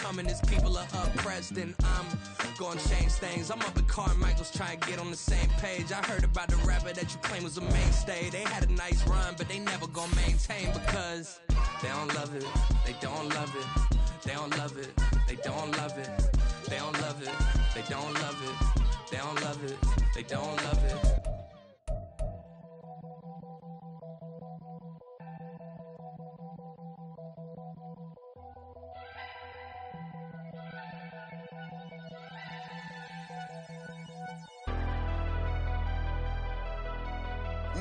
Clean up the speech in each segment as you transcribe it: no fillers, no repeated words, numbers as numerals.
coming as people are oppressed, and I'm gonna change things. I'm up at Carmichael's trying to get on the same page. I heard about the rapper that you claim was a mainstay. They had a nice run, but they never gonna maintain because they don't love it, they don't love it, they don't love it, they don't love it, they don't love it, they don't love it, they don't love it, they don't love it.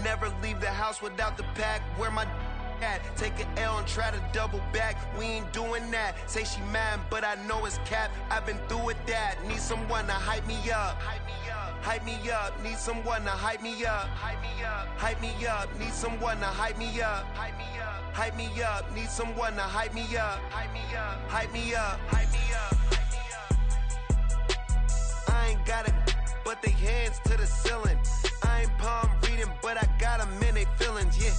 Never leave the house without the pack. Where my at? Take an L and try to double back. We ain't doing that. Say she mad, but I know it's cap. I've been through with that. Need someone to hype me up. Hype me up. Need someone to hype me up. Hype me up. Need someone to hype me up. Hype me up. Need someone to hype me up. Hype me up. I ain't got it, but they hands to the ceiling. I ain't palm reading, but I got them in they feelings, yeah.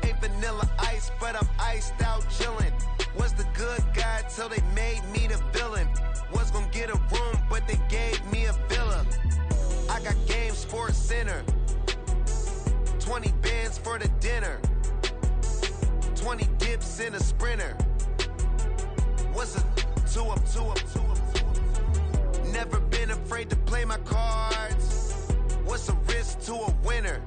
Ain't vanilla ice, but I'm iced out chillin'. Was the good guy till they made me the villain. Was gonna get a room, but they gave me a villa. I got game Sports Center. 20 bands for the dinner. 20 dips in a Sprinter. What's a two up? Never been afraid to play my cards. What's a risk to a winner?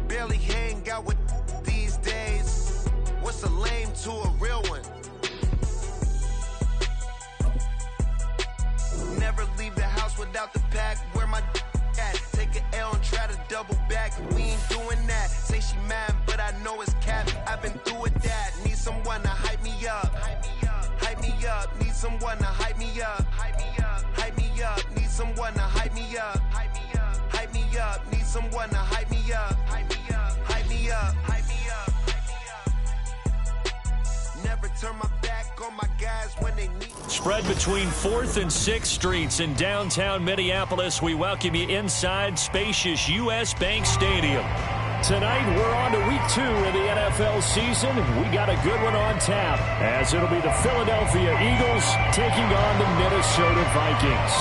Barely hang out with these days. What's a lame to a real one? Never leave the house without the pack. Where my at? Take an L and try to double back. We ain't doing that. Say she mad, but I know it's cap. I've been through with that. Need someone to hype me up. Hype me up. Need someone to hype me up. Hype me up. Need someone to hype me up. Hype me up. Need someone to hype me up. Hype me up. Never turn my back on my guys when they need. Spread between 4th and 6th Streets in downtown Minneapolis. We welcome you inside spacious U.S. Bank Stadium. Tonight, we're on to week 2 of the NFL season. We got a good one on tap, as it'll be the Philadelphia Eagles taking on the Minnesota Vikings.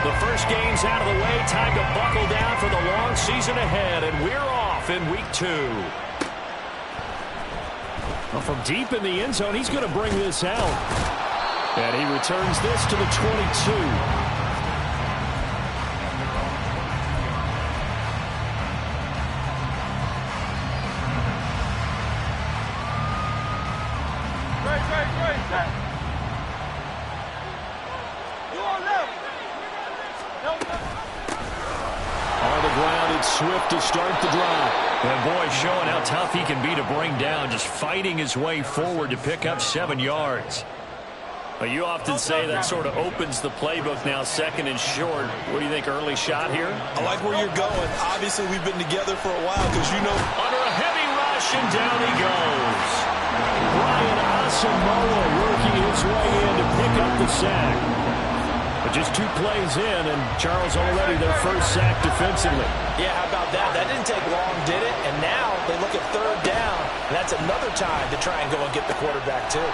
The first game's out of the way. Time to buckle down for the long season ahead, and we're off in week 2. Well, from deep in the end zone, he's going to bring this out. And he returns this to the 22. Swift to start the drive. And boy, showing how tough he can be to bring down, just fighting his way forward to pick up 7 yards. But you often say that sort of opens the playbook now, 2nd and short. What do you think, early shot here? I like where you're going. Obviously, we've been together for a while because you know. Under a heavy rush, and down he goes. Ryan Asamoah working his way in to pick up the sack. But just 2 plays in, and Charles already their first sack defensively. Yeah, how about that? That didn't take long, did it? And now they look at 3rd down, and that's another time to try and go and get the quarterback, too.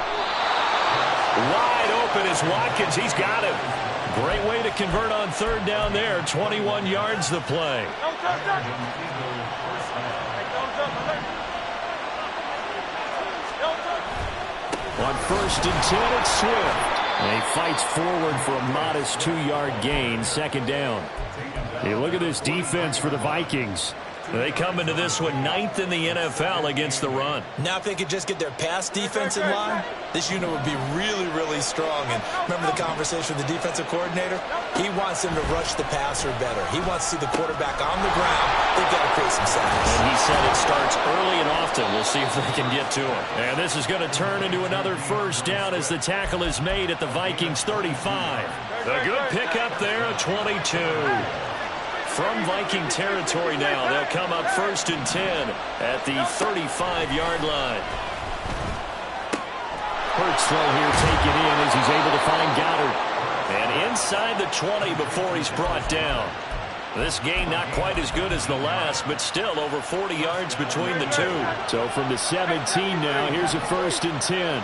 Wide open is Watkins. He's got him. Great way to convert on 3rd down there. 21 yards the play. On 1st and 10, it's Swift. And he fights forward for a modest 2-yard gain, 2nd down. Hey, look at this defense for the Vikings. They come into this one 9th in the NFL against the run. Now if they could just get their pass defense in line, this unit would be really, really strong. And remember the conversation with the defensive coordinator? He wants them to rush the passer better. He wants to see the quarterback on the ground. They've got to create some sacks. And he said it starts early and often. We'll see if they can get to him. And this is going to turn into another 1st down as the tackle is made at the Vikings 35. A good pickup there, a 22. From Viking territory now, they'll come up 1st and 10 at the 35-yard line. Hurts throw here taken in as he's able to find Goddard. And inside the 20 before he's brought down. This gain not quite as good as the last, but still over 40 yards between the two. So from the 17 now, here's a 1st and 10.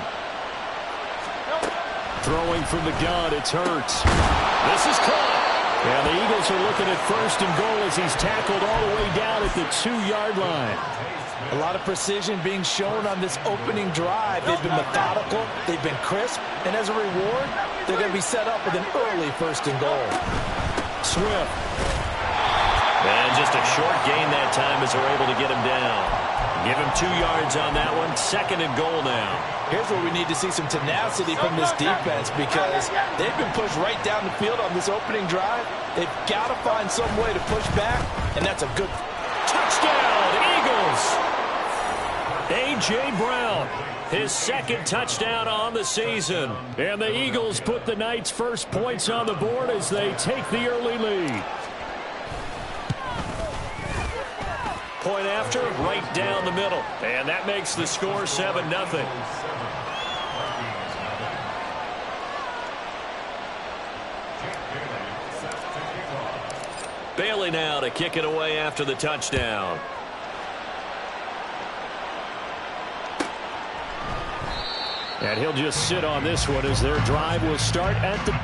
Throwing from the gun, it's Hurts. This is caught. And the Eagles are looking at 1st and goal as he's tackled all the way down at the 2-yard line. A lot of precision being shown on this opening drive. They've been methodical, they've been crisp, and as a reward, they're going to be set up with an early 1st and goal. Swift. And just a short gain that time as they're able to get him down. Give him 2 yards on that one. 2nd and goal now. Here's where we need to see some tenacity from this defense because they've been pushed right down the field on this opening drive. They've got to find some way to push back, and that's a good touchdown, Eagles. A.J. Brown, his 2nd touchdown on the season. And the Eagles put the Knights' first points on the board as they take the early lead. Point after, right down the middle. And that makes the score 7-0. Bailey now to kick it away after the touchdown. And he'll just sit on this one as their drive will start at the...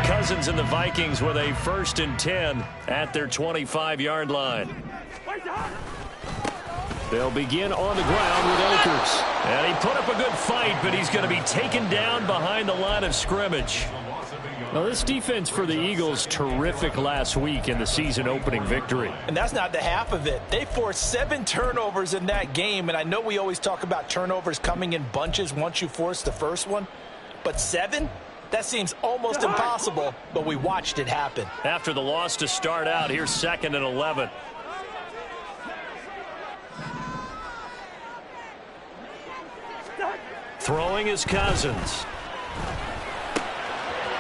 Cousins and the Vikings with a 1st and 10 at their 25-yard line. They'll begin on the ground with Akers. And he put up a good fight, but he's going to be taken down behind the line of scrimmage. Now, this defense for the Eagles, terrific last week in the season-opening victory. And that's not the half of it. They forced 7 turnovers in that game, and I know we always talk about turnovers coming in bunches once you force the first one, but 7? That seems almost impossible, but we watched it happen. After the loss to start out, here's 2nd and 11. Throwing is Cousins.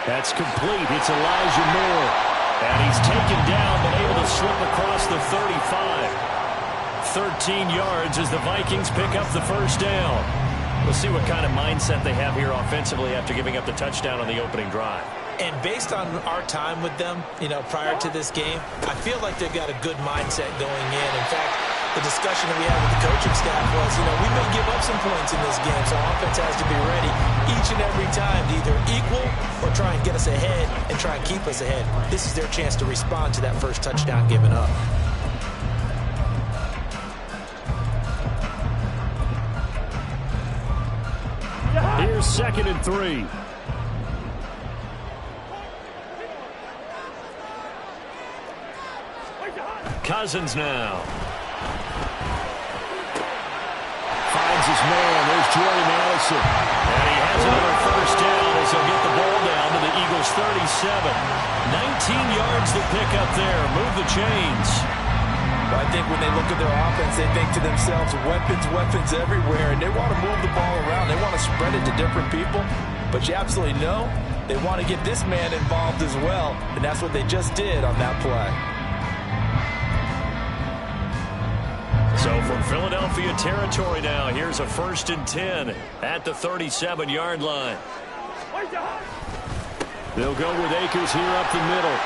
That's complete. It's Elijah Moore. And he's taken down, but able to slip across the 35. 13 yards as the Vikings pick up the 1st down. We'll see what kind of mindset they have here offensively after giving up the touchdown on the opening drive. And based on our time with them, prior to this game, I feel like they've got a good mindset going in. In fact, the discussion that we had with the coaching staff was, we may give up some points in this game, so offense has to be ready each and every time to either equal or try and get us ahead and try and keep us ahead. This is their chance to respond to that first touchdown given up. Here's 2nd and 3. Cousins now. Finds his man. There's Jordan Addison. And he has another 1st down as he'll get the ball down to the Eagles' 37. 19 yards to pick up there. Move the chains. I think when they look at their offense, they think to themselves, weapons everywhere, and they want to move the ball around. They want to spread it to different people, but you absolutely know they want to get this man involved as well, and that's what they just did on that play. So from Philadelphia territory now, here's a 1st and 10 at the 37-yard line. They'll go with Akers here up the middle.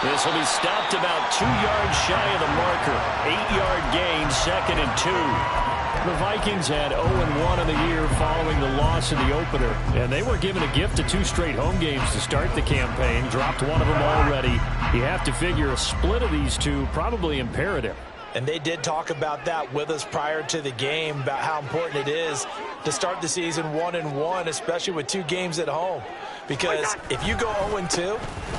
This will be stopped about 2 yards shy of the marker. 8-yard gain, 2nd and 2. The Vikings had 0-1 in the year following the loss in the opener, and they were given a gift of 2 straight home games to start the campaign, dropped one of them already. You have to figure a split of these two probably imperative. And they did talk about that with us prior to the game, about how important it is to start the season 1-1, especially with 2 games at home. Because if you go 0-2,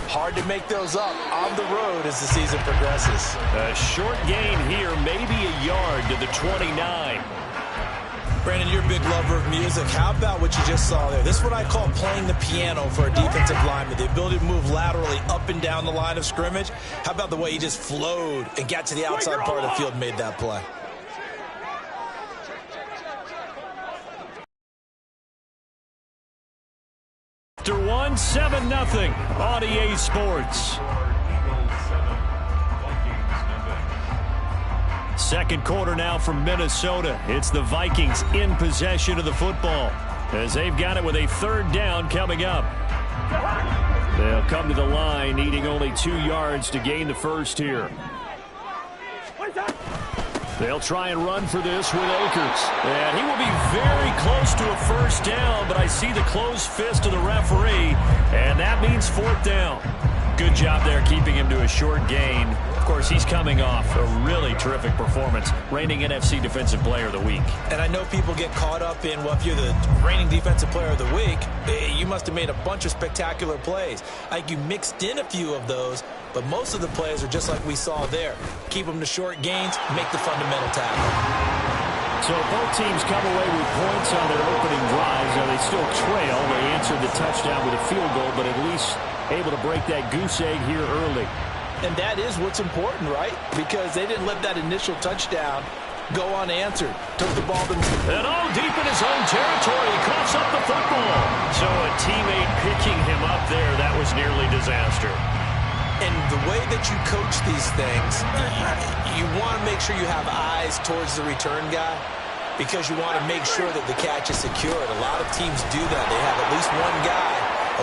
hard to make those up on the road as the season progresses. A short gain here, maybe a yard to the 29. Brandon, you're a big lover of music. How about what you just saw there? This is what I call playing the piano for a defensive lineman. The ability to move laterally up and down the line of scrimmage. How about the way he just flowed and got to the outside part of the field and made that play? After 1, 7-0 on EA Sports. Second quarter now from Minnesota. It's the Vikings in possession of the football as they've got it with a 3rd down coming up. They'll come to the line needing only 2 yards to gain the first here. They'll try and run for this with Akers. And he will be very close to a first down, but I see the closed fist of the referee, and that means 4th down. Good job there keeping him to a short gain. Of course, he's coming off a really terrific performance, reigning NFC Defensive Player of the Week. And I know people get caught up in, well, if you're the reigning Defensive Player of the Week, you must have made a bunch of spectacular plays. Like you mixed in a few of those, but most of the plays are just like we saw there. Keep them to short gains, make the fundamental tackle. So both teams come away with points on their opening drives. Now they still trail. They answered the touchdown with a field goal, but at least able to break that goose egg here early. And that is what's important, right? Because they didn't let that initial touchdown go unanswered. Took the ball themselves. And deep in his own territory. He coughs up the football. So a teammate picking him up there, that was nearly disaster. And the way that you coach these things, you want to make sure you have eyes towards the return guy because you want to make sure that the catch is secured. A lot of teams do that. They have at least one guy.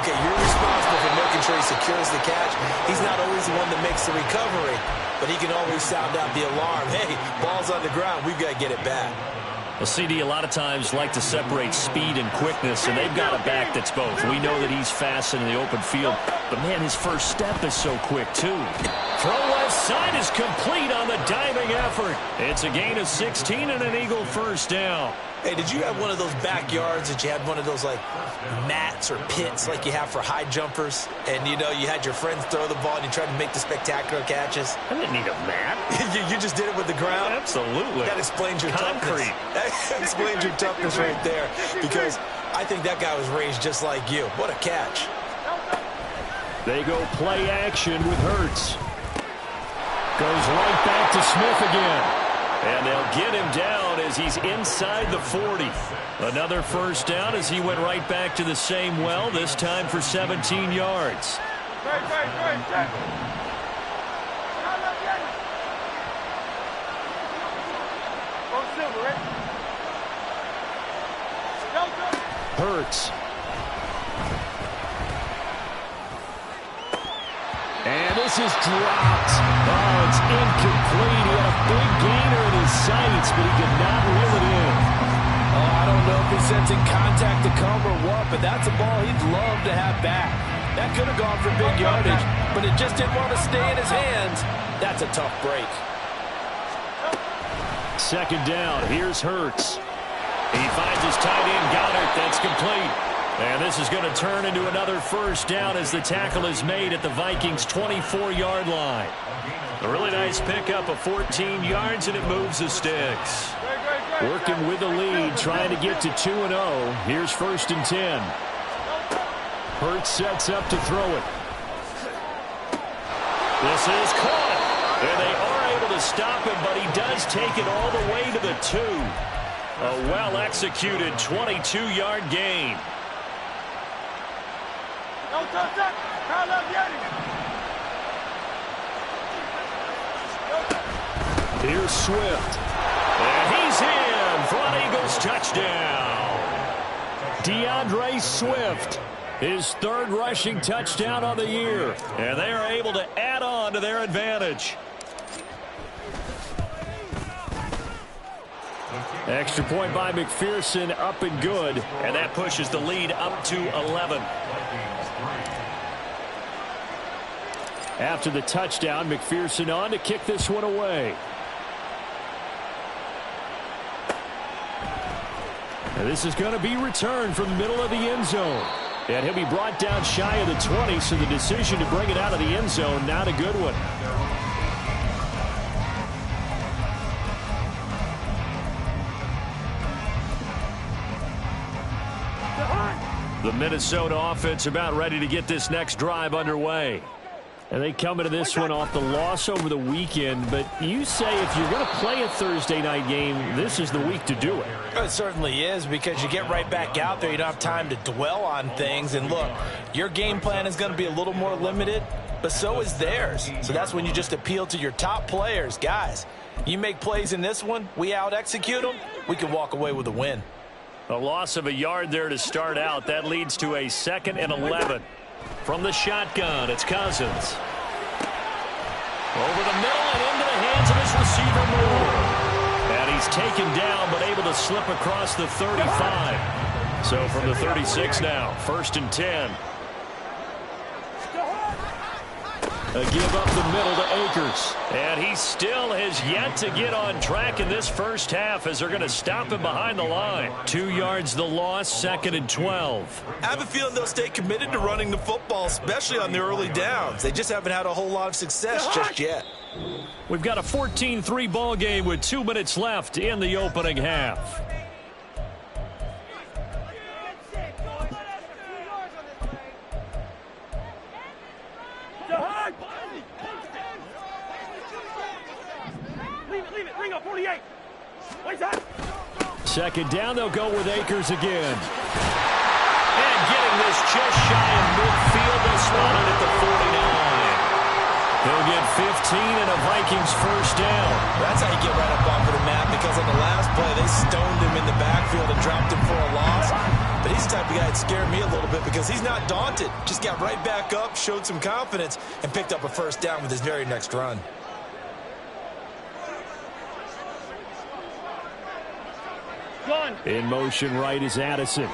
Okay, you're responsible for making sure he secures the catch. He's not always the one that makes the recovery, but he can always sound out the alarm. Hey, ball's on the ground. We've got to get it back. Well, CD, a lot of times like to separate speed and quickness, and they've got a back that's both. We know that he's fast in the open field, but, man, his first step is so quick, too. Throw left side is complete on the diving effort. It's a gain of 16 and an Eagle first down. Hey, did you have one of those backyards that you had one of those, like, mats or pits like you have for high jumpers? And, you know, you had your friends throw the ball and you tried to make the spectacular catches? I didn't need a mat. you just did it with the ground? Absolutely. That explains your concrete. Toughness. That explains your toughness right there. Because I think that guy was raised just like you. What a catch. They go play action with Hurts. Goes right back to Smith again. And they'll get him down as he's inside the 40. Another first down as he went right back to the same well, this time for 17 yards. Hurts. And this is dropped. Oh, it's incomplete. He had a big gainer in his sights, but he could not reel it in. Oh, I don't know if he's sensing contact to come or what, but that's a ball he'd love to have back. That could have gone for big yardage, but it just didn't want to stay in his hands. That's a tough break. Second down. Here's Hurts. He finds his tight end, Goddard. That's complete. And this is going to turn into another first down as the tackle is made at the Vikings' 24-yard line. A really nice pickup of 14 yards, and it moves the sticks. Working with the lead, trying to get to 2-0. Here's 1st and 10. Hurts sets up to throw it. This is caught. And they are able to stop him, but he does take it all the way to the 2. A well-executed 22-yard gain. Here's Swift. And he's in for an Eagles touchdown. DeAndre Swift, his 3rd rushing touchdown of the year. And they are able to add on to their advantage. Extra point by McPherson, up and good. And that pushes the lead up to 11. After the touchdown, McPherson on to kick this one away. And this is going to be returned from the middle of the end zone. And he'll be brought down shy of the 20, so the decision to bring it out of the end zone, not a good one. The Minnesota offense about ready to get this next drive underway. And they come into this one off the loss over the weekend. But you say if you're going to play a Thursday night game, this is the week to do it. It certainly is, because you get right back out there. You don't have time to dwell on things. And look, your game plan is going to be a little more limited, but so is theirs. So that's when you just appeal to your top players. Guys, you make plays in this one, we out-execute them, we can walk away with a win. A loss of a yard there to start out. That leads to a 2nd and 11. From the shotgun, it's Cousins. Over the middle and into the hands of his receiver, Moore. And he's taken down, but able to slip across the 35. So from the 36 now, 1st and 10. A give up the middle to Akers. And he still has yet to get on track in this first half, as they're going to stop him behind the line. 2 yards the loss, 2nd and 12. I have a feeling they'll stay committed to running the football, especially on the early downs. They just haven't had a whole lot of success just yet. We've got a 14-3 ball game with 2 minutes left in the opening half. Second down, they'll go with Akers again. And getting this just shy of midfield, they spotted at the 49. They'll get 15 and a Vikings first down. That's how you get right up off of the map, because on the last play, they stoned him in the backfield and dropped him for a loss. But he's the type of guy that scared me a little bit, because he's not daunted. Just got right back up, showed some confidence, and picked up a first down with his very next run. In motion right is Addison.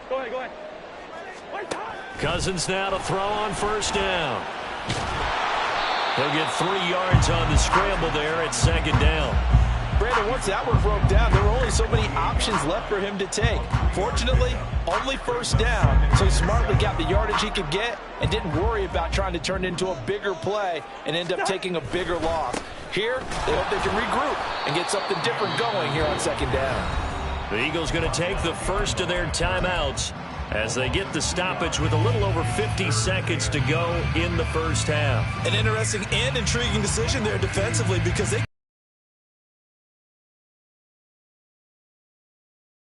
Go ahead. Cousins now to throw on first down. He'll get 3 yards on the scramble there at 2nd down. Brandon, once that one broke down, there were only so many options left for him to take. Fortunately, only first down, so he smartly got the yardage he could get and didn't worry about trying to turn it into a bigger play and end up taking a bigger loss. Here, they hope they can regroup and get something different going here on 2nd down. The Eagles going to take the first of their timeouts as they get the stoppage with a little over 50 seconds to go in the first half. An interesting and intriguing decision there defensively, because they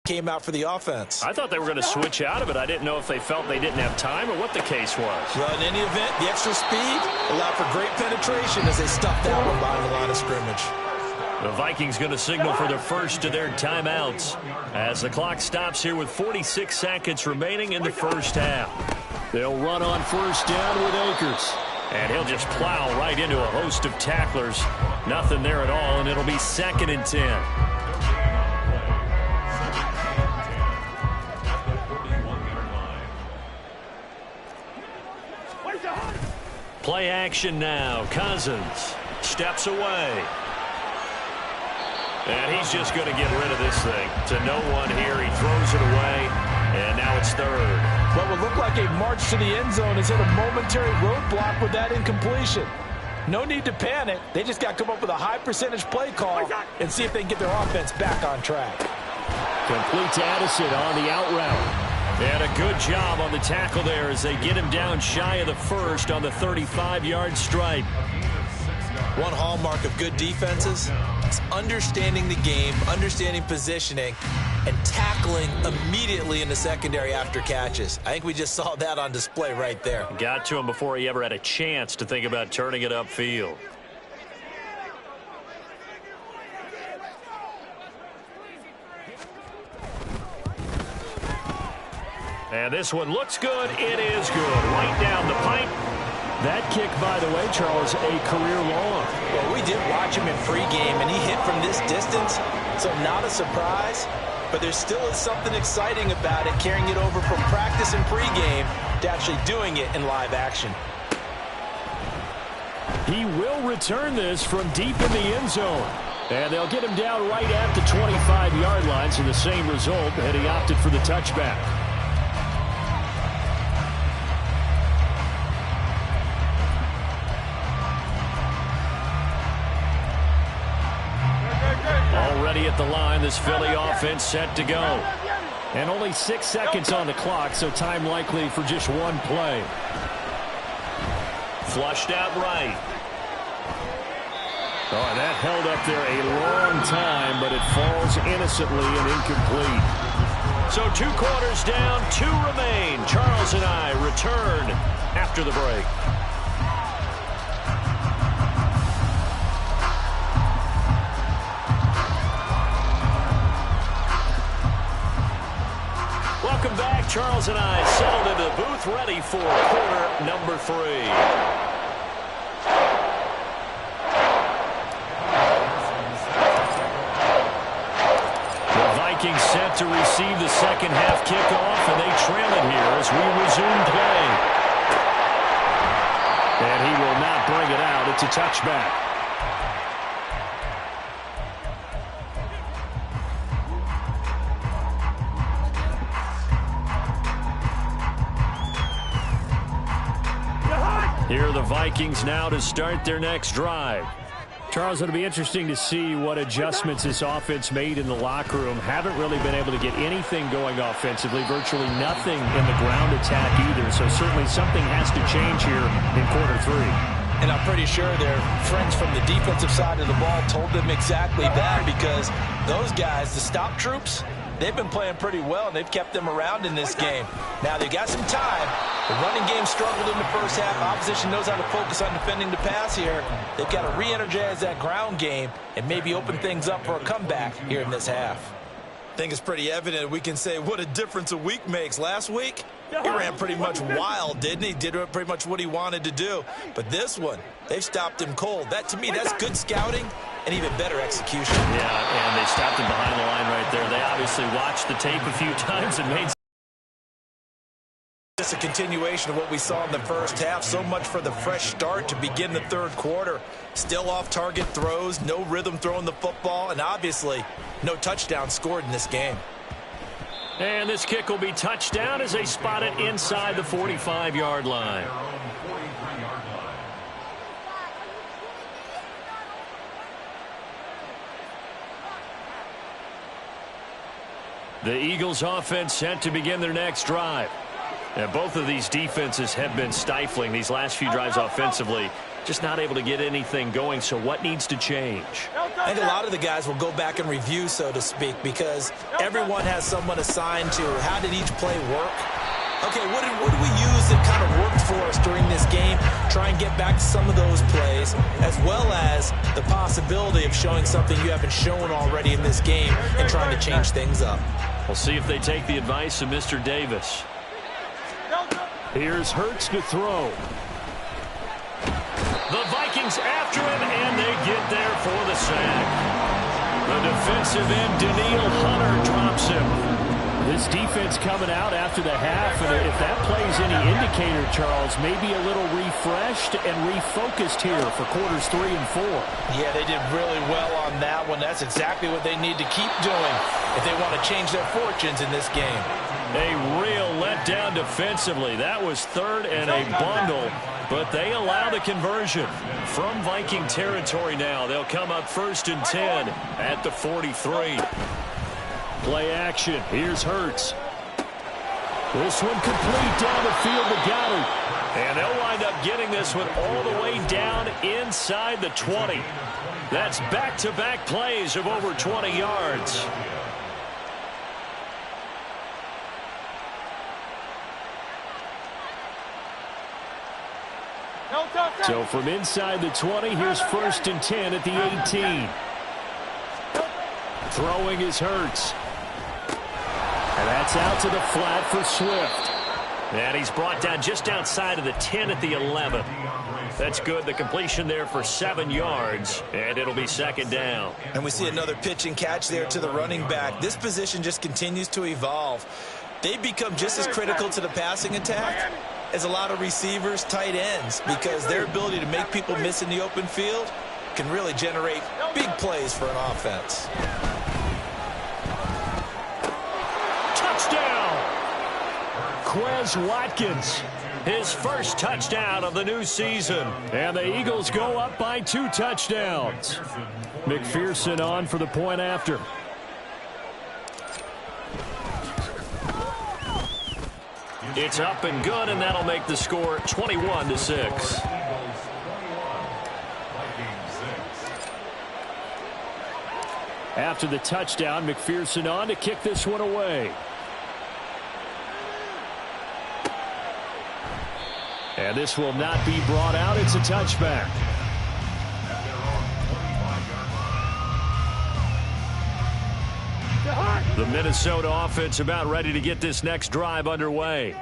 came out for the offense. I thought they were going to switch out of it. I didn't know if they felt they didn't have time or what the case was. Well, in any event, the extra speed allowed for great penetration as they stuffed that one behind the line of scrimmage. The Vikings going to signal for the first of their timeouts as the clock stops here with 46 seconds remaining in the first half. They'll run on first down with Akers. And he'll just plow right into a host of tacklers. Nothing there at all, and it'll be 2nd and 10. Play action now. Cousins steps away. And he's just going to get rid of this thing. To no one here. He throws it away. And now it's 3rd. What would look like a march to the end zone is hit a momentary roadblock with that incompletion. No need to panic. They just got to come up with a high percentage play call and see if they can get their offense back on track. Complete to Addison on the out route. And a good job on the tackle there as they get him down shy of the 1st on the 35-yard stripe. One hallmark of good defenses is understanding the game, understanding positioning, and tackling immediately in the secondary after catches. I think we just saw that on display right there. Got to him before he ever had a chance to think about turning it upfield. And this one looks good. It is good. Right down the pipe. That kick, by the way, Charles, a career long. Well, we we did watch him in pregame, and he hit from this distance, so not a surprise. But there still is something exciting about it, carrying it over from practice and pregame to actually doing it in live action. He will return this from deep in the end zone. And they'll get him down right at the 25-yard line, so the same result, and he opted for the touchback. Already at the line, this Philly offense set to go. And only 6 seconds on the clock, so time likely for just one play. Flushed out right. Oh, that held up there a long time, but it falls innocently and incomplete. So 2 quarters down, 2 remain. Charles and I return after the break. Welcome back. Charles and I settled into the booth, ready for quarter number 3. Vikings set to receive the second half kickoff, and they trail it here as we resume play. And he will not bring it out. It's a touchback. Here are the Vikings now to start their next drive. Charles, it'll be interesting to see what adjustments this offense made in the locker room. Haven't really been able to get anything going offensively, virtually nothing in the ground attack either. So certainly something has to change here in quarter 3. And I'm pretty sure their friends from the defensive side of the ball told them exactly that, because those guys, the stop troops, they've been playing pretty well, and they've kept them around in this game. Now, they've got some time. The running game struggled in the first half. Opposition knows how to focus on defending the pass here. They've got to re-energize that ground game and maybe open things up for a comeback here in this half. I think it's pretty evident we can say what a difference a week makes. Last week, he ran pretty much wild, didn't he? Did pretty much what he wanted to do. But this one, they've stopped him cold. That, to me, that's good scouting and even better execution. Yeah, and they stopped him behind the line right there. They obviously watched the tape a few times and made just a continuation of what we saw in the first half. So much for the fresh start to begin the third quarter. Still off-target throws, no rhythm throwing the football, and obviously no touchdown scored in this game. And this kick will be touchdown as they spot it inside the 45-yard line. The Eagles offense set to begin their next drive. And both of these defenses have been stifling these last few drives offensively. Just not able to get anything going, so what needs to change? I think a lot of the guys will go back and review, so to speak, because everyone has someone assigned to how did each play work. Okay, what did we use that kind of worked for us during this game? Try and get back to some of those plays, as well as the possibility of showing something you haven't shown already in this game and trying to change things up. We'll see if they take the advice of Mr. Davis. Here's Hurts to throw. The Vikings after him, and they get there for the sack. The defensive end, Daniil Hunter, drops him. This defense coming out after the half, and if that plays any indicator, Charles, maybe a little refreshed and refocused here for quarters 3 and 4. Yeah, they did really well on that one. That's exactly what they need to keep doing if they want to change their fortunes in this game. A real letdown defensively. That was third and a bundle, but they allow the conversion. From Viking territory now, they'll come up 1st and 10 at the 43. Play action. Here's Hurts. This one complete down the field to Goddard. And they'll wind up getting this one all the way down inside the 20. That's back-to-back plays of over 20 yards. So from inside the 20, here's 1st and 10 at the 18. Throwing is Hurts. And that's out to the flat for Swift. And he's brought down just outside of the 10 at the 11. That's good. The completion there for 7 yards, and it'll be second down. And we see another pitch and catch there to the running back. This position just continues to evolve. They become just as critical to the passing attack as a lot of receivers, tight ends, because their ability to make people miss in the open field can really generate big plays for an offense. Touchdown! Quez Watkins, his first touchdown of the new season. And the Eagles go up by 2 touchdowns. McPherson on for the point after. It's up and good, and that'll make the score 21-6. After the touchdown, McPherson on to kick this one away. And this will not be brought out. It's a touchback. The Minnesota offense about ready to get this next drive underway.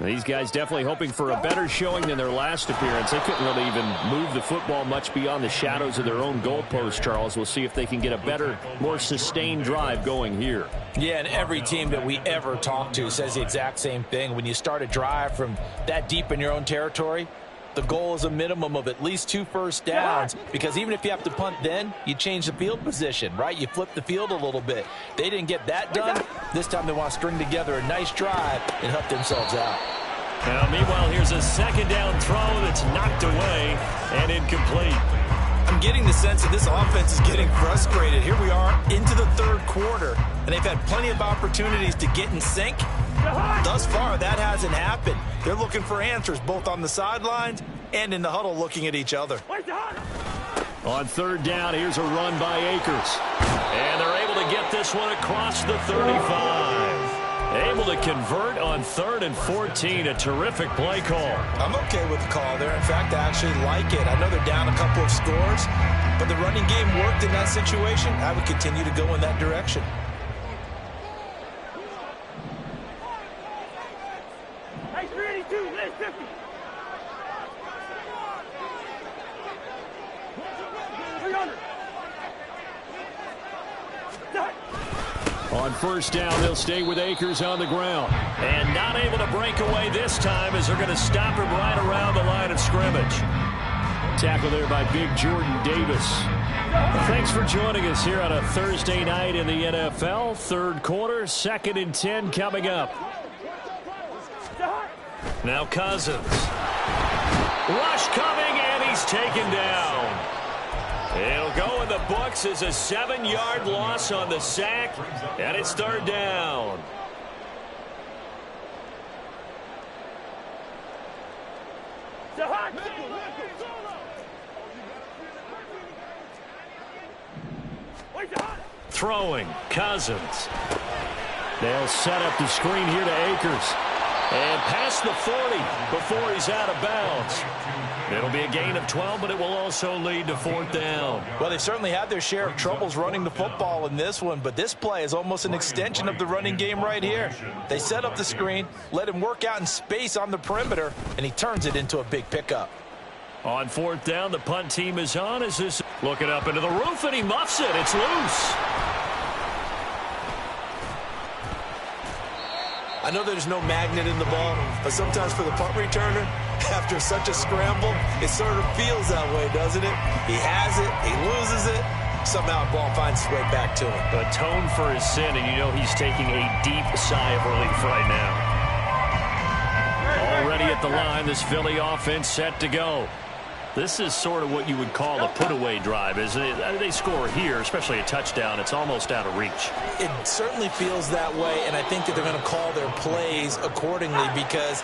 These guys definitely hoping for a better showing than their last appearance. They couldn't really even move the football much beyond the shadows of their own goalpost, Charles. We'll see if they can get a better, more sustained drive going here. Yeah, and every team that we ever talk to says the exact same thing. When you start a drive from that deep in your own territory, the goal is a minimum of at least 2 first downs, because even if you have to punt then, you change the field position, right? You flip the field a little bit. They didn't get that done. This time they want to string together a nice drive and help themselves out. Now, meanwhile, here's a second down throw that's knocked away and incomplete. I'm getting the sense that this offense is getting frustrated. Here we are into the third quarter, and they've had plenty of opportunities to get in sync. Thus far, that hasn't happened. They're looking for answers both on the sidelines and in the huddle looking at each other. On third down, here's a run by Akers. And they're able to get this one across the 35. Able to convert on 3rd and 14. A terrific play call. I'm okay with the call there. In fact, I actually like it. I know they're down a couple of scores, but the running game worked in that situation. I would continue to go in that direction. On first down, they'll stay with Akers on the ground. And not able to break away this time as they're going to stop him right around the line of scrimmage. Tackle there by Big Jordan Davis. Thanks for joining us here on a Thursday night in the NFL. Third quarter, 2nd and 10 coming up. Now Cousins. Rush coming, and he's taken down. It'll go in the books as a 7-yard loss on the sack, and it's 3rd down. Throwing, Cousins. They'll set up the screen here to Akers. And past the 40 before he's out of bounds. It'll be a gain of 12, but it will also lead to 4th down. Well, they've certainly had their share of troubles running the football in this one, but this play is almost an extension of the running game right here. They set up the screen, let him work out in space on the perimeter, and he turns it into a big pickup. On 4th down, the punt team is on as this looking up into the roof, and he muffs it. It's loose. I know there's no magnet in the ball, but sometimes for the punt returner, after such a scramble, it sort of feels that way, doesn't it? He has it, he loses it, somehow the ball finds its way back to him. Atone for his sin, and you know he's taking a deep sigh of relief right now. Already at the line, this Philly offense set to go. This is sort of what you would call a put-away drive, isn't it? They score here, especially a touchdown. It's almost out of reach. It certainly feels that way, and I think that they're going to call their plays accordingly, because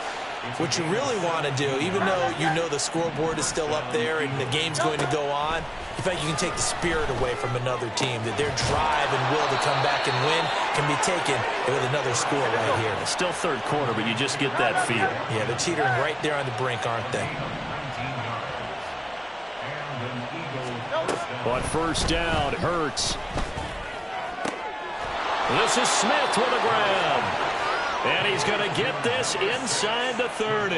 what you really want to do, even though you know the scoreboard is still up there and the game's going to go on, you think you can take the spirit away from another team, that their drive and will to come back and win can be taken with another score right here. It's still 3rd quarter, but you just get that feel. Yeah, they're teetering right there on the brink, aren't they? On first down, Hurts. This is Smith with a grab. And he's going to get this inside the 30.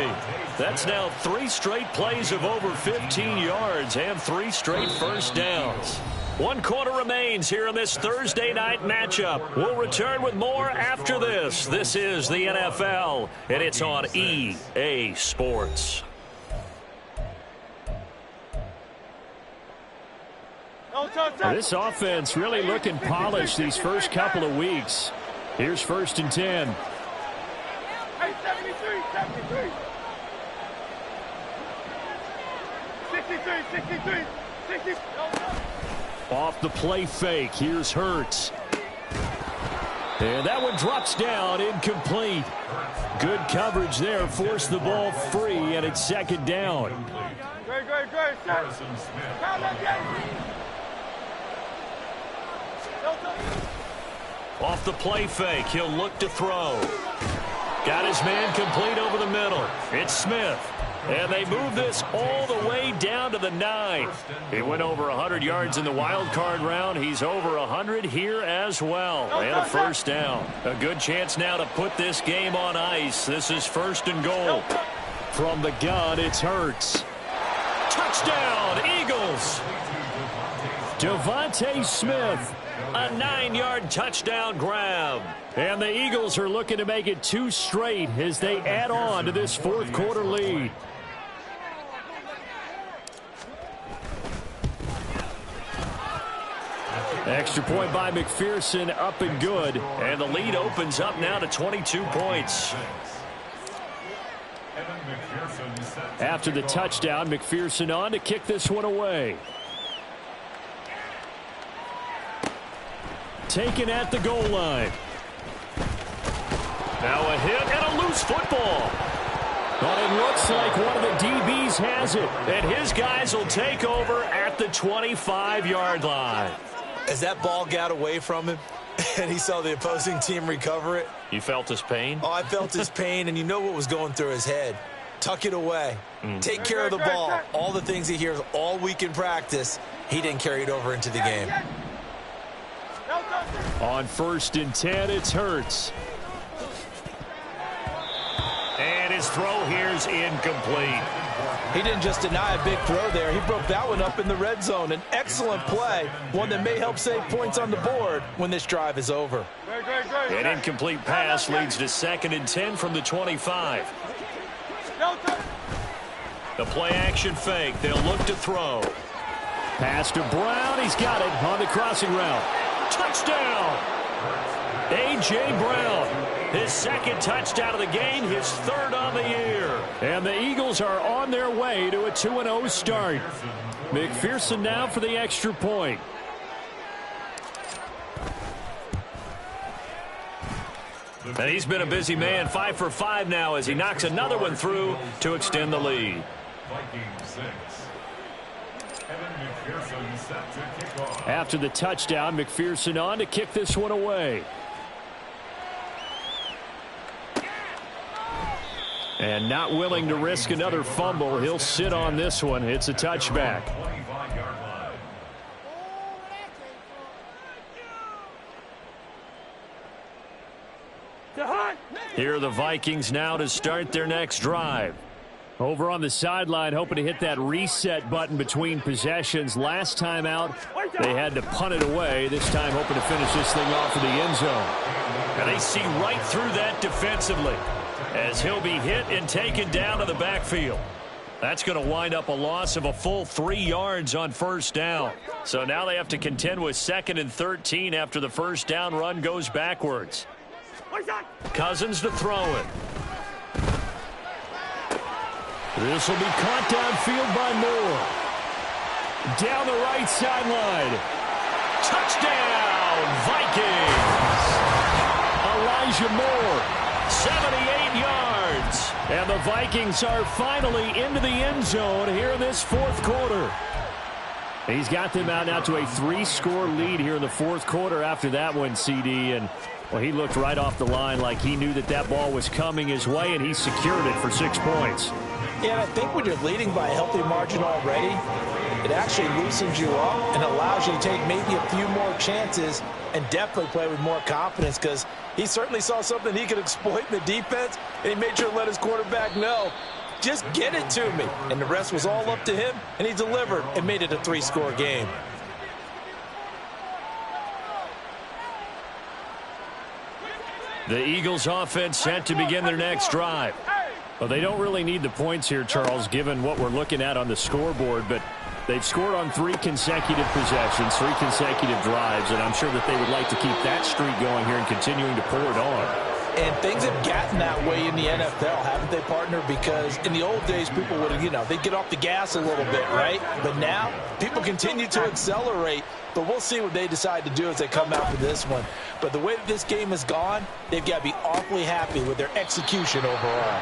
That's now 3 straight plays of over 15 yards and 3 straight first downs. 1 quarter remains here in this Thursday night matchup. We'll return with more after this. This is the NFL, and it's on EA Sports. This offense really looking polished these first couple of weeks. Here's 1st and 10. Hey, 73, 73. 63. Off the play fake, here's Hurts. And that one drops down, incomplete. Good coverage there, forced the ball free, and it's 2nd down. Great. Off the play fake, he'll look to throw. Got his man complete over the middle. It's Smith. And they move this all the way down to the 9. He went over 100 yards in the wild card round. He's over 100 here as well. And a 1st down. A good chance now to put this game on ice. This is 1st and goal. From the gun, it's Hurts. Touchdown, Eagles. Devontae Smith. A 9-yard touchdown grab. And the Eagles are looking to make it 2 straight as they add on to this 4th quarter lead. Extra point by McPherson, up and good. And the lead opens up now to 22 points. After the touchdown, McPherson on to kick this one away. Taken at the goal line. Now a hit and a loose football. But it looks like one of the DBs has it. And his guys will take over at the 25-yard line. As that ball got away from him and he saw the opposing team recover it. You felt his pain? Oh, I felt his pain, and you know what was going through his head. Tuck it away. Take care of the ball. All the things he hears all week in practice, he didn't carry it over into the game. On 1st and 10, it's Hurts. And his throw here's incomplete. He didn't just deny a big throw there. He broke that one up in the red zone. An excellent play, one that may help save points on the board when this drive is over. An incomplete pass leads to 2nd and 10 from the 25. The play action fake. They'll look to throw. Pass to Brown. He's got it on the crossing route. Touchdown! A.J. Brown. His 2nd touchdown of the game, his 3rd on the year. And the Eagles are on their way to a 2-0 start. McPherson now for the extra point. And he's been a busy man, 5 for 5 now as he knocks another one through to extend the lead. After the touchdown, McPherson on to kick this one away. And not willing to risk another fumble. He'll sit on this one. It's a touchback. Here are the Vikings now to start their next drive. Over on the sideline, hoping to hit that reset button between possessions. Last time out, they had to punt it away. This time, hoping to finish this thing off in the end zone. And they see right through that defensively as he'll be hit and taken down to the backfield. That's going to wind up a loss of a full 3 yards on 1st down. So now they have to contend with 2nd and 13 after the 1st down run goes backwards. Cousins to throw it. This will be caught downfield by Moore. Down the right sideline. Touchdown, Vikings! Elijah Moore. 78 yards. And the Vikings are finally into the end zone here in this 4th quarter. He's got them out now to a 3-score lead here in the 4th quarter after that one, CD. And, well, he looked right off the line like he knew that that ball was coming his way, and he secured it for 6 points. Yeah, and I think when you're leading by a healthy margin already, it actually loosens you up and allows you to take maybe a few more chances and definitely play with more confidence, because he certainly saw something he could exploit in the defense, and he made sure to let his quarterback know, just get it to me. And the rest was all up to him, and he delivered and made it a 3-score game. The Eagles offense set to begin their next drive. Well, they don't really need the points here, Charles, given what we're looking at on the scoreboard, but they've scored on 3 consecutive possessions, 3 consecutive drives, and I'm sure that they would like to keep that streak going here and continuing to pour it on. And things have gotten that way in the NFL, haven't they, partner? Because in the old days, people would have, they'd get off the gas a little bit, right? But now, people continue to accelerate. But we'll see what they decide to do as they come out for this one. But the way that this game has gone, they've got to be awfully happy with their execution overall.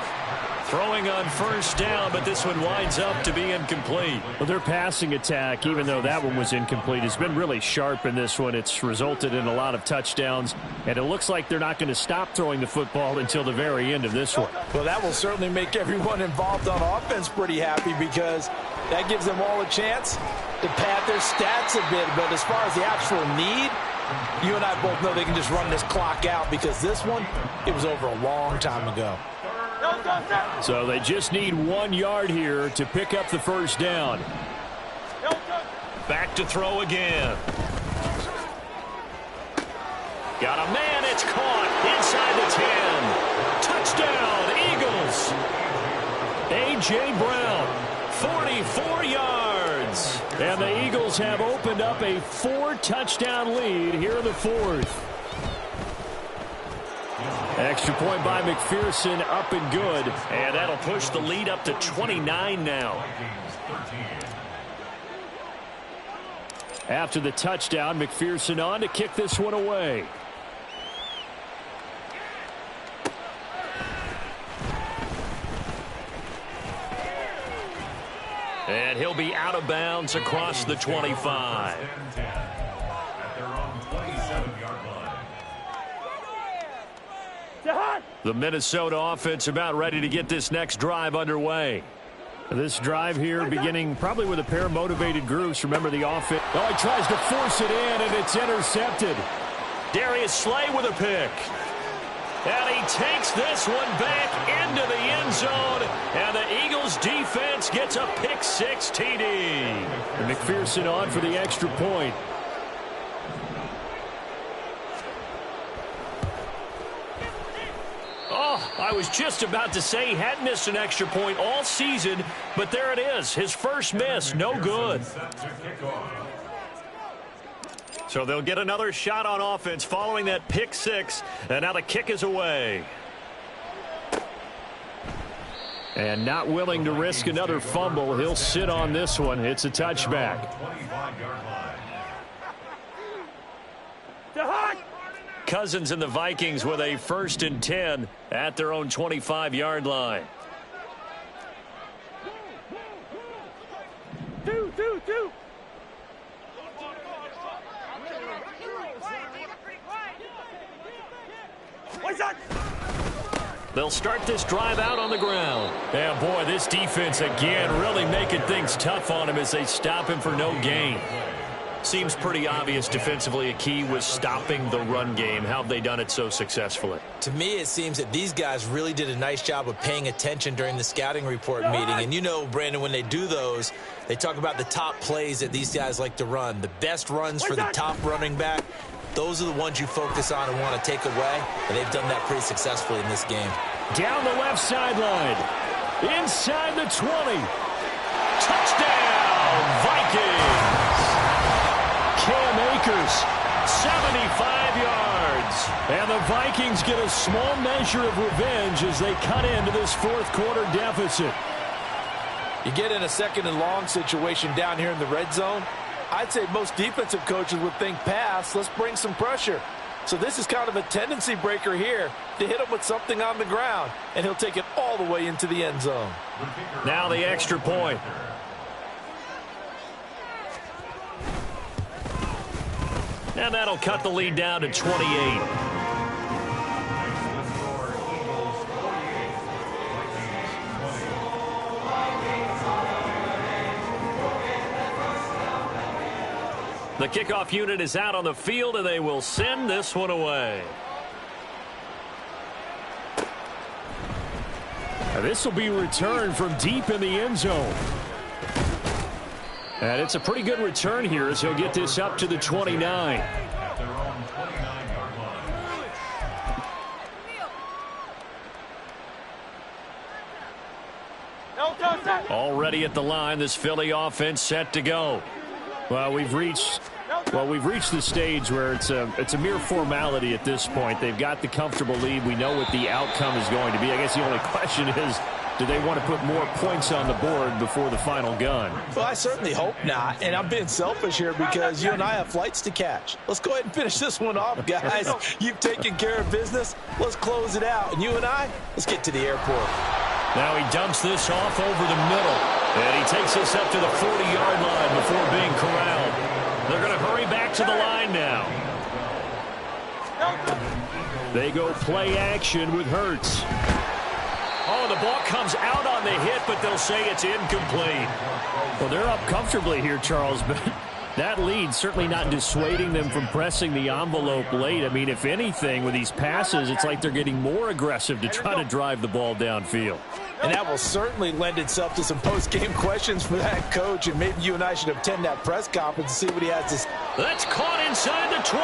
Throwing on first down, but this one winds up to be incomplete. Well, their passing attack, even though that one was incomplete, has been really sharp in this one. It's resulted in a lot of touchdowns, and it looks like they're not going to stop throwing the football until the very end of this one. Well, that will certainly make everyone involved on offense pretty happy, because that gives them all a chance to pad their stats a bit. But as far as the actual need, you and I both know they can just run this clock out, because this one, it was over a long time ago. So they just need 1 yard here to pick up the first down. Back to throw again. Got a man, it's caught inside the 10. Touchdown, Eagles. A.J. Brown, 44 yards. And the Eagles have opened up a 4-touchdown lead here in the 4th. Extra point by McPherson, up and good. And that'll push the lead up to 29 now. After the touchdown, McPherson on to kick this one away. And he'll be out of bounds across the 25. The Minnesota offense about ready to get this next drive underway. This drive here beginning probably with a pair of motivated groups. Remember the offense. Oh, he tries to force it in, and it's intercepted. Darius Slay with a pick. And he takes this one back into the end zone, and the Eagles defense gets a pick-6 TD. And McPherson on for the extra point. Oh, I was just about to say he hadn't missed an extra point all season, but there it is. His first miss, no good. So they'll get another shot on offense following that pick-6, and now the kick is away. And not willing to risk another fumble, he'll sit on this one. It's a touchback. Cousins and the Vikings with a 1st and 10 at their own 25-yard line. Two. They'll start this drive out on the ground. And boy, this defense again really making things tough on him as they stop him for no gain. Seems pretty obvious defensively a key was stopping the run game. How have they done it so successfully? To me, it seems that these guys really did a nice job of paying attention during the scouting report meeting. And you know, Brandon, when they do those, they talk about the top plays that these guys like to run. The best runs for the top running back, those are the ones you focus on and want to take away. And they've done that pretty successfully in this game. Down the left sideline. Inside the 20. Touchdown, Vikings. Cam Akers, 75 yards. And the Vikings get a small measure of revenge as they cut into this 4th quarter deficit. You get in a 2nd and long situation down here in the red zone. I'd say most defensive coaches would think pass. Let's bring some pressure. So this is kind of a tendency breaker here to hit him with something on the ground. And he'll take it all the way into the end zone. Now the extra point. And that'll cut the lead down to 28. The kickoff unit is out on the field, and they will send this one away. This will be returned from deep in the end zone. And it's a pretty good return here as he'll get this up to the 29. Already at the line, this Philly offense set to go. Well, we've reached the stage where it's a mere formality at this point. They've got the comfortable lead. We know what the outcome is going to be. I guess the only question is, do they want to put more points on the board before the final gun? Well, I certainly hope not. And I'm being selfish here because you and I have flights to catch. Let's go ahead and finish this one off, guys. You've taken care of business. Let's close it out. And you and I, let's get to the airport. Now he dumps this off over the middle. And he takes this up to the 40-yard line before being corralled. They're going to hurry back to the line now. They go play action with Hurts. Oh, the ball comes out on the hit, but they'll say it's incomplete. Well, they're up comfortably here, Charles, but that lead certainly not dissuading them from pressing the envelope late. I mean, if anything, with these passes, it's like they're getting more aggressive to try to drive the ball downfield. And that will certainly lend itself to some post-game questions for that coach, and maybe you and I should attend that press conference and see what he has to say. That's caught inside the 20.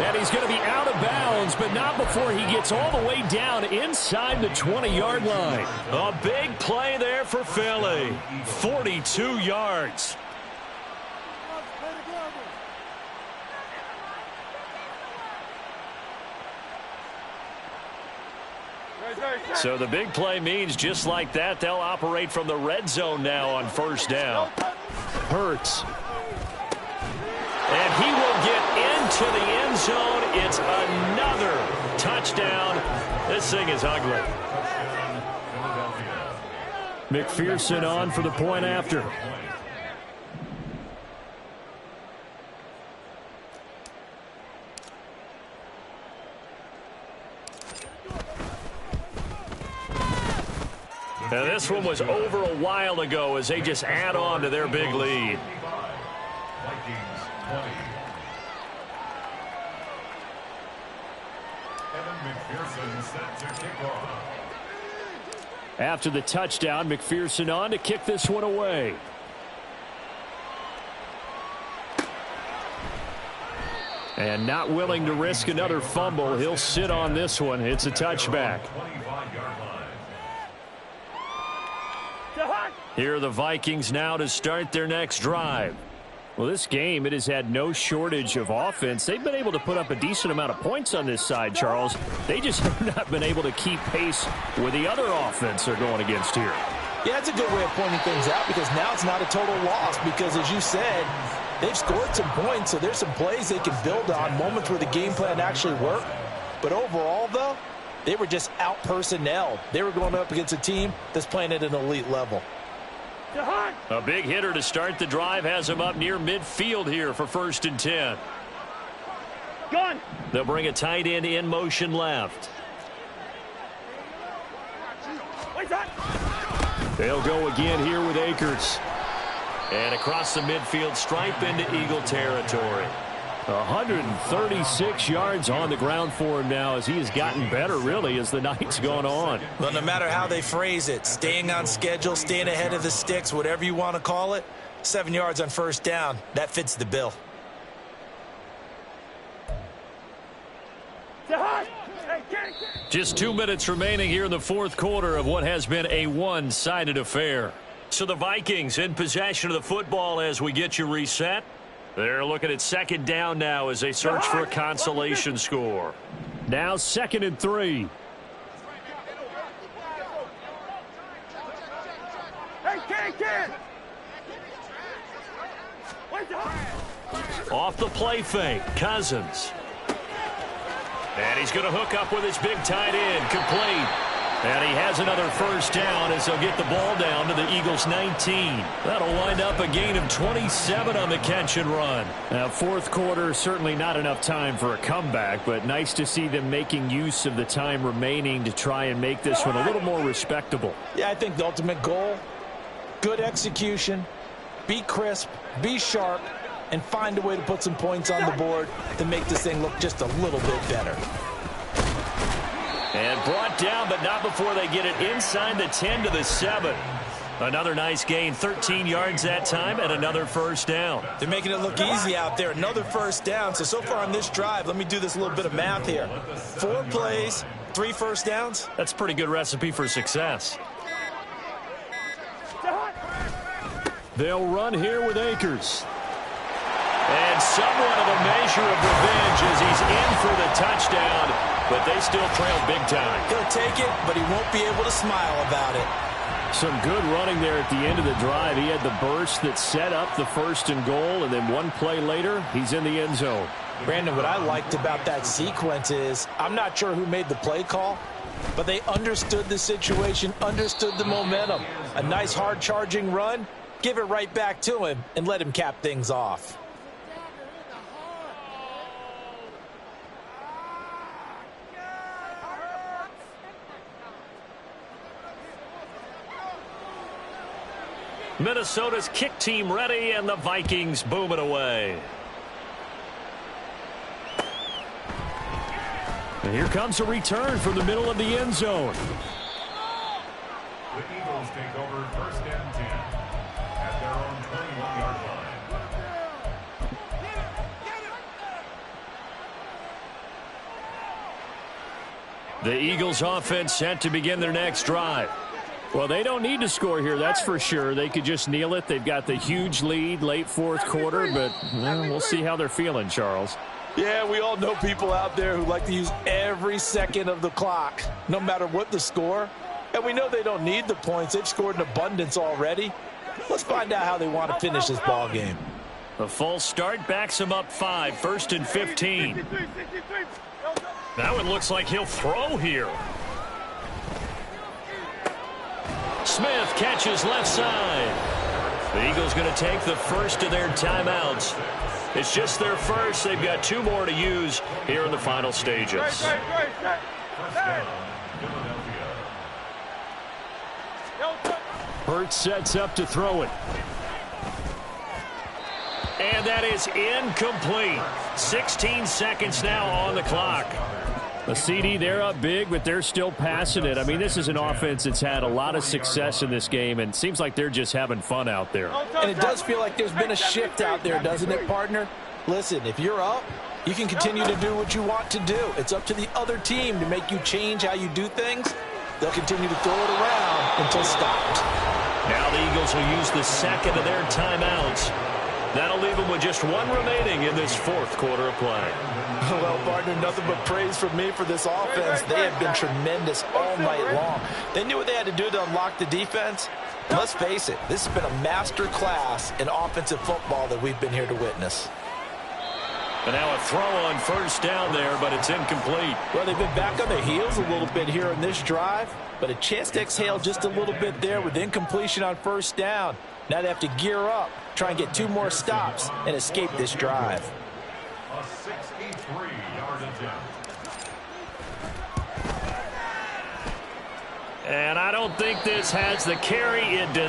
And he's going to be out of bounds, but not before he gets all the way down inside the 20-yard line. A big play there for Philly. 42 yards. So the big play means just like that, they'll operate from the red zone now on first down. Hurts. And he will get into the end zone. It's another touchdown. This thing is ugly. McPherson on for the point after. Now this one was over a while ago as they just add on to their big lead. After the touchdown, McPherson on to kick this one away. And not willing to risk another fumble, he'll sit on this one. It's a touchback. Here are the Vikings now to start their next drive. Well, this game, it has had no shortage of offense. They've been able to put up a decent amount of points on this side, Charles. They just have not been able to keep pace with the other offense they're going against here. Yeah, it's a good way of pointing things out because now it's not a total loss because, as you said, they've scored some points, so there's some plays they can build on, moments where the game plan actually worked. But overall, though, they were just out-personnelled. They were going up against a team that's playing at an elite level. A big hitter to start the drive has him up near midfield here for 1st and 10. Gun. They'll bring a tight end in motion left. They'll go again here with Akers. And across the midfield stripe into Eagle territory. 136 yards on the ground for him now as he has gotten better, really, as the night's gone on. Well, no matter how they phrase it, staying on schedule, staying ahead of the sticks, whatever you want to call it, 7 yards on first down, that fits the bill. Just 2 minutes remaining here in the fourth quarter of what has been a one-sided affair. So the Vikings in possession of the football as we get you reset. They're looking at 2nd down now as they search for a consolation score. Now 2nd and 3. Off the play fake, Cousins. And he's going to hook up with his big tight end, complete. And he has another first down as they'll get the ball down to the Eagles' 19. That'll wind up a gain of 27 on the catch and run. Now, fourth quarter, certainly not enough time for a comeback, but nice to see them making use of the time remaining to try and make this one a little more respectable. Yeah, I think the ultimate goal, good execution, be crisp, be sharp, and find a way to put some points on the board to make this thing look just a little bit better. And brought down, but not before they get it inside the 10 to the 7. Another nice gain, 13 yards that time, and another first down. They're making it look easy out there. Another first down. So far on this drive, let me do this little bit of math here. 4 plays, 3 first downs. That's a pretty good recipe for success. They'll run here with Akers. And somewhat of a measure of revenge as he's in for the touchdown, but they still trail big time. He'll take it, but he won't be able to smile about it. Some good running there at the end of the drive. He had the burst that set up the first and goal, and then one play later, he's in the end zone. Brandon, what I liked about that sequence is I'm not sure who made the play call, but they understood the situation, understood the momentum. A nice hard-charging run, give it right back to him, and let him cap things off. Minnesota's kick team ready, and the Vikings boom it away. And here comes a return from the middle of the end zone. The Eagles take over first and 10 at their own 21-yard line. The Eagles offense set to begin their next drive. Well, they don't need to score here, that's for sure. They could just kneel it. They've got the huge lead late fourth quarter, but we'll see how they're feeling, Charles. Yeah, we all know people out there who like to use every second of the clock, no matter what the score. And we know they don't need the points. They've scored in abundance already. Let's find out how they want to finish this ball game. The false start backs him up 5, 1st and 15. Now it looks like he'll throw here. Smith catches left side. The Eagles going to take the first of their timeouts. It's just their first. They've got 2 more to use here in the final stages. Hurts sets up to throw it. And that is incomplete. 16 seconds now on the clock. The CD, they're up big, but they're still passing it. I mean, this is an offense that's had a lot of success in this game, and it seems like they're just having fun out there. And it does feel like there's been a shift out there, doesn't it, partner? Listen, if you're up, you can continue to do what you want to do. It's up to the other team to make you change how you do things. They'll continue to throw it around until stopped. Now the Eagles will use the second of their timeouts. That'll leave them with just 1 remaining in this fourth quarter of play. Well, partner, nothing but praise from me for this offense. They have been tremendous all night long. They knew what they had to do to unlock the defense. And let's face it, this has been a master class in offensive football that we've been here to witness. And now a throw on first down there, but it's incomplete. Well, they've been back on their heels a little bit here in this drive, but a chance to exhale just a little bit there with incompletion on first down. Now they have to gear up, try and get 2 more stops, and escape this drive. A 63-yard attempt. And I don't think this has the carry it does.